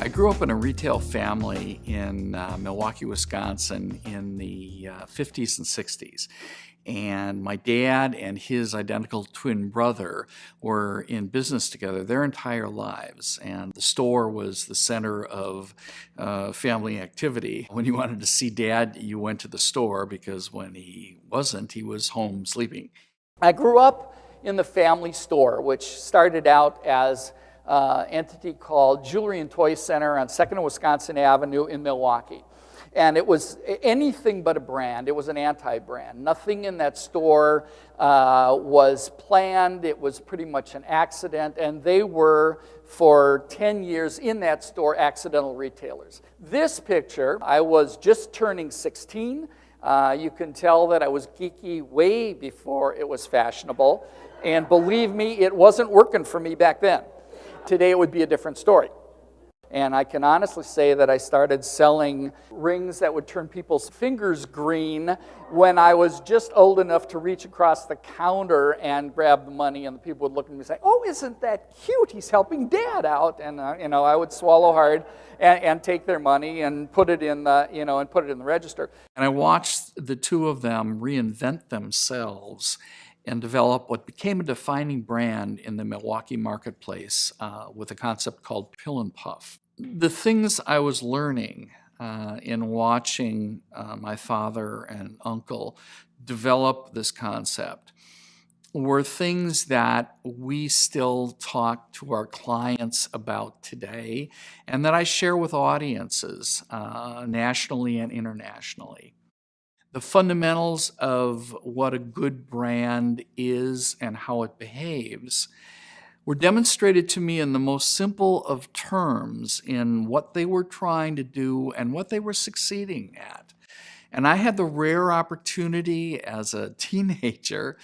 I grew up in a retail family in Milwaukee, Wisconsin in the 50s and 60s. And my dad and his identical twin brother were in business together their entire lives. And the store was the center of family activity. When you wanted to see Dad, you went to the store, because when he wasn't, he was home sleeping. I grew up in the family store, which started out as an entity called Jewelry and Toy Center on 2nd and Wisconsin Avenue in Milwaukee. And it was anything but a brand. It was an anti-brand. Nothing in that store was planned. It was pretty much an accident. And they were, for 10 years in that store, accidental retailers. This picture, I was just turning 16. You can tell that I was geeky way before it was fashionable. And believe me, it wasn't working for me back then. Today it would be a different story. And I can honestly say that I started selling rings that would turn people's fingers green when I was just old enough to reach across the counter and grab the money, and the people would look at me and say, "Oh, isn't that cute? He's helping Dad out." And I would swallow hard and take their money and put it in the register. And I watched the two of them reinvent themselves and develop what became a defining brand in the Milwaukee marketplace with a concept called Pill and Puff. The things I was learning in watching my father and uncle develop this concept were things that we still talk to our clients about today, and that I share with audiences nationally and internationally. The fundamentals of what a good brand is and how it behaves were demonstrated to me in the most simple of terms in what they were trying to do and what they were succeeding at. And I had the rare opportunity as a teenager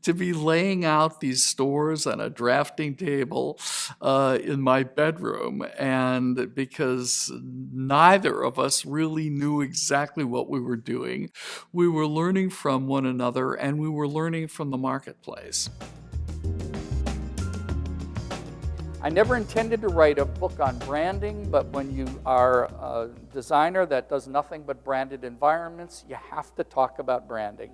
to be laying out these stores on a drafting table in my bedroom. And because neither of us really knew exactly what we were doing, we were learning from one another, and we were learning from the marketplace. I never intended to write a book on branding, but when you are a designer that does nothing but branded environments, you have to talk about branding.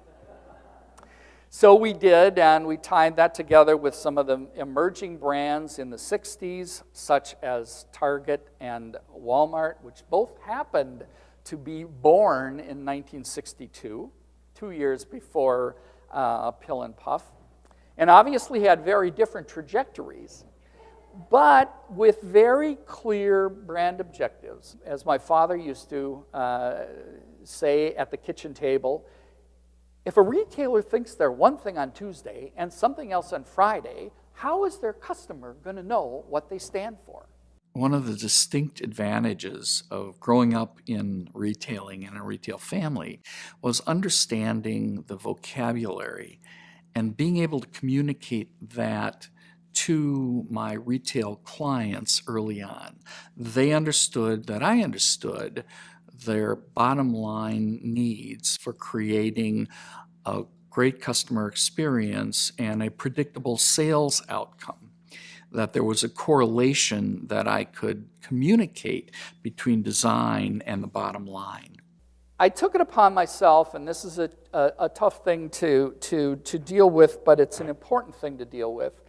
So we did, and we tied that together with some of the emerging brands in the 60s, such as Target and Walmart, which both happened to be born in 1962, 2 years before Pill and Puff, and obviously had very different trajectories, but with very clear brand objectives. As my father used to say at the kitchen table, if a retailer thinks they're one thing on Tuesday and something else on Friday, how is their customer going to know what they stand for? One of the distinct advantages of growing up in retailing in a retail family was understanding the vocabulary and being able to communicate that to my retail clients early on. They understood that I understood their bottom line needs for creating a great customer experience and a predictable sales outcome, that there was a correlation that I could communicate between design and the bottom line. I took it upon myself, and this is a tough thing to deal with, but it's an important thing to deal with,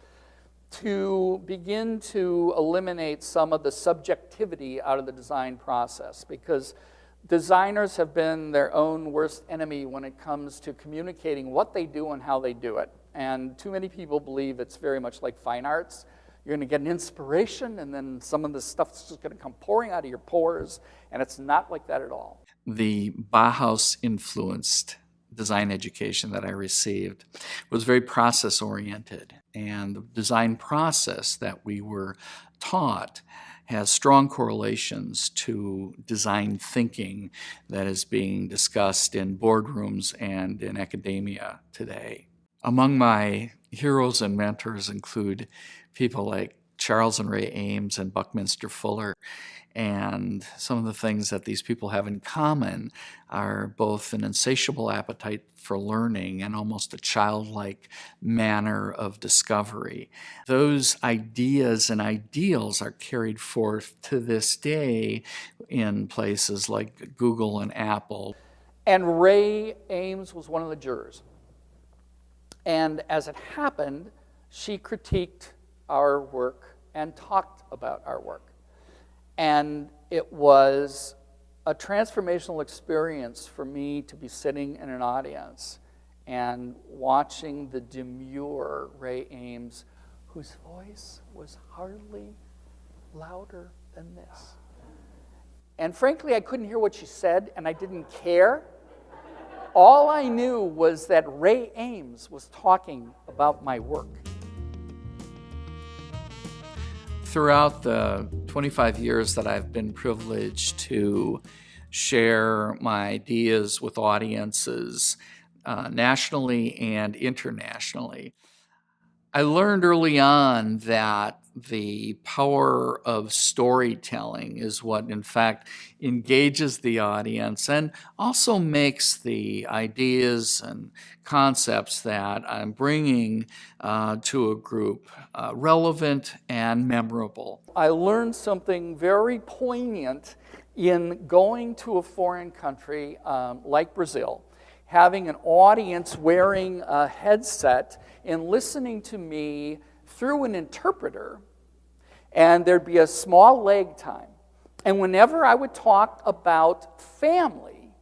to begin to eliminate some of the subjectivity out of the design process, because designers have been their own worst enemy when it comes to communicating what they do and how they do it. And too many people believe it's very much like fine arts. You're going to get an inspiration, and then some of the stuff's just going to come pouring out of your pores, and it's not like that at all. The Bauhaus-influenced design education that I received was very process-oriented, and the design process that we were taught has strong correlations to design thinking that is being discussed in boardrooms and in academia today. Among my heroes and mentors include people like Charles and Ray Ames and Buckminster Fuller. And some of the things that these people have in common are both an insatiable appetite for learning and almost a childlike manner of discovery. Those ideas and ideals are carried forth to this day in places like Google and Apple. And Ray Ames was one of the jurors. And as it happened, she critiqued our work and talked about our work. And it was a transformational experience for me to be sitting in an audience and watching the demure Ray Ames, whose voice was hardly louder than this. And frankly, I couldn't hear what she said, and I didn't care. All I knew was that Ray Ames was talking about my work. Throughout the 25 years that I've been privileged to share my ideas with audiences nationally and internationally, I learned early on that the power of storytelling is what, in fact, engages the audience and also makes the ideas and concepts that I'm bringing to a group relevant and memorable. I learned something very poignant in going to a foreign country like Brazil, having an audience wearing a headset and listening to me through an interpreter, and there'd be a small lag time. And whenever I would talk about family,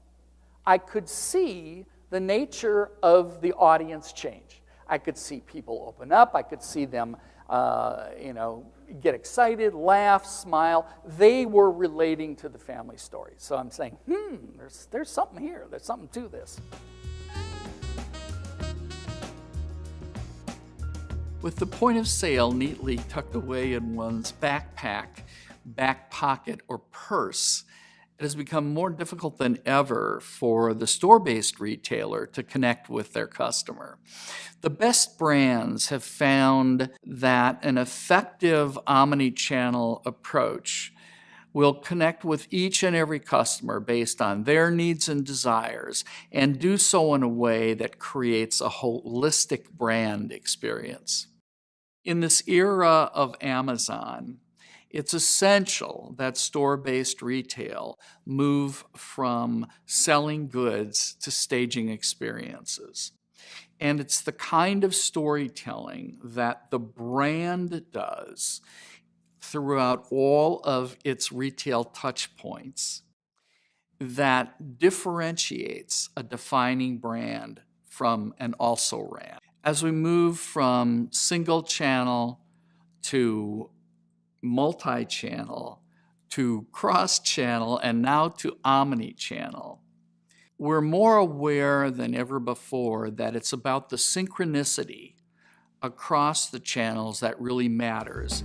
I could see the nature of the audience change. I could see people open up. I could see them, get excited, laugh, smile. They were relating to the family story. So I'm saying, there's something here. There's something to this. With the point of sale neatly tucked away in one's backpack, back pocket, or purse, it has become more difficult than ever for the store-based retailer to connect with their customer. The best brands have found that an effective omnichannel approach will connect with each and every customer based on their needs and desires, and do so in a way that creates a holistic brand experience. In this era of Amazon, it's essential that store-based retail move from selling goods to staging experiences. And it's the kind of storytelling that the brand does throughout all of its retail touch points that differentiates a defining brand from an also-ran. As we move from single channel to multi-channel to cross-channel and now to omni-channel, we're more aware than ever before that it's about the synchronicity across the channels that really matters.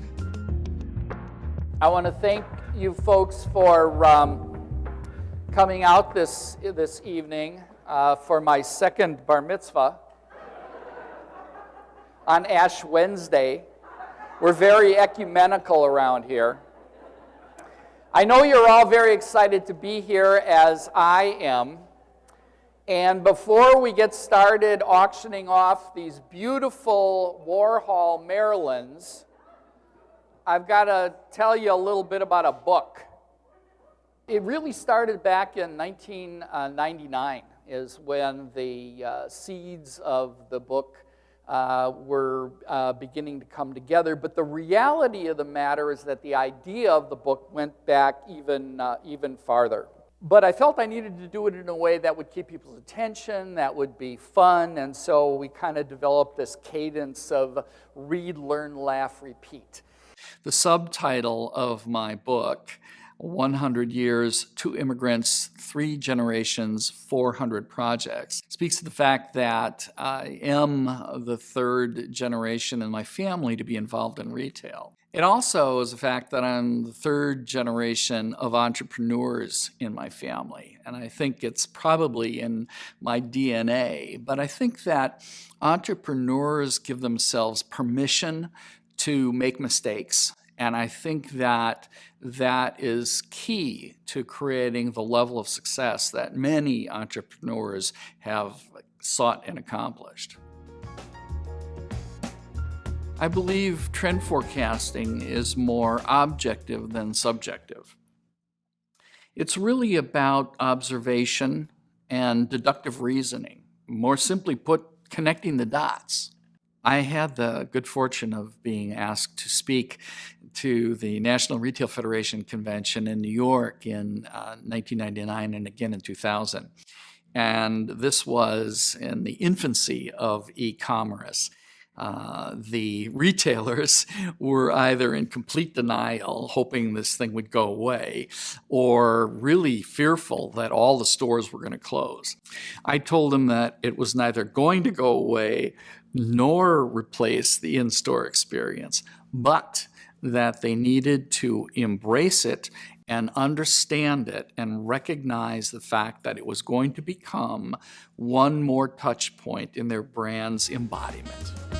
I want to thank you folks for coming out this evening for my second bar mitzvah on Ash Wednesday. We're very ecumenical around here. I know you're all very excited to be here, as I am. And before we get started auctioning off these beautiful Warhol Marylands, I've got to tell you a little bit about a book. It really started back in 1999 is when the seeds of the book were beginning to come together. But the reality of the matter is that the idea of the book went back even farther. But I felt I needed to do it in a way that would keep people's attention, that would be fun, and so we kind of developed this cadence of read, learn, laugh, repeat. The subtitle of my book, 100 Years, 2 Immigrants, 3 Generations, 400 Projects, speaks to the fact that I am the 3rd generation in my family to be involved in retail. It also is the fact that I'm the 3rd generation of entrepreneurs in my family, and I think it's probably in my DNA, but I think that entrepreneurs give themselves permission to make mistakes. And I think that that is key to creating the level of success that many entrepreneurs have sought and accomplished. I believe trend forecasting is more objective than subjective. It's really about observation and deductive reasoning. More simply put, connecting the dots. I had the good fortune of being asked to speak to the National Retail Federation Convention in New York in 1999 and again in 2000. And this was in the infancy of e-commerce. The retailers were either in complete denial, hoping this thing would go away, or really fearful that all the stores were going to close. I told them that it was neither going to go away nor replace the in-store experience, but that they needed to embrace it and understand it and recognize the fact that it was going to become one more touch point in their brand's embodiment.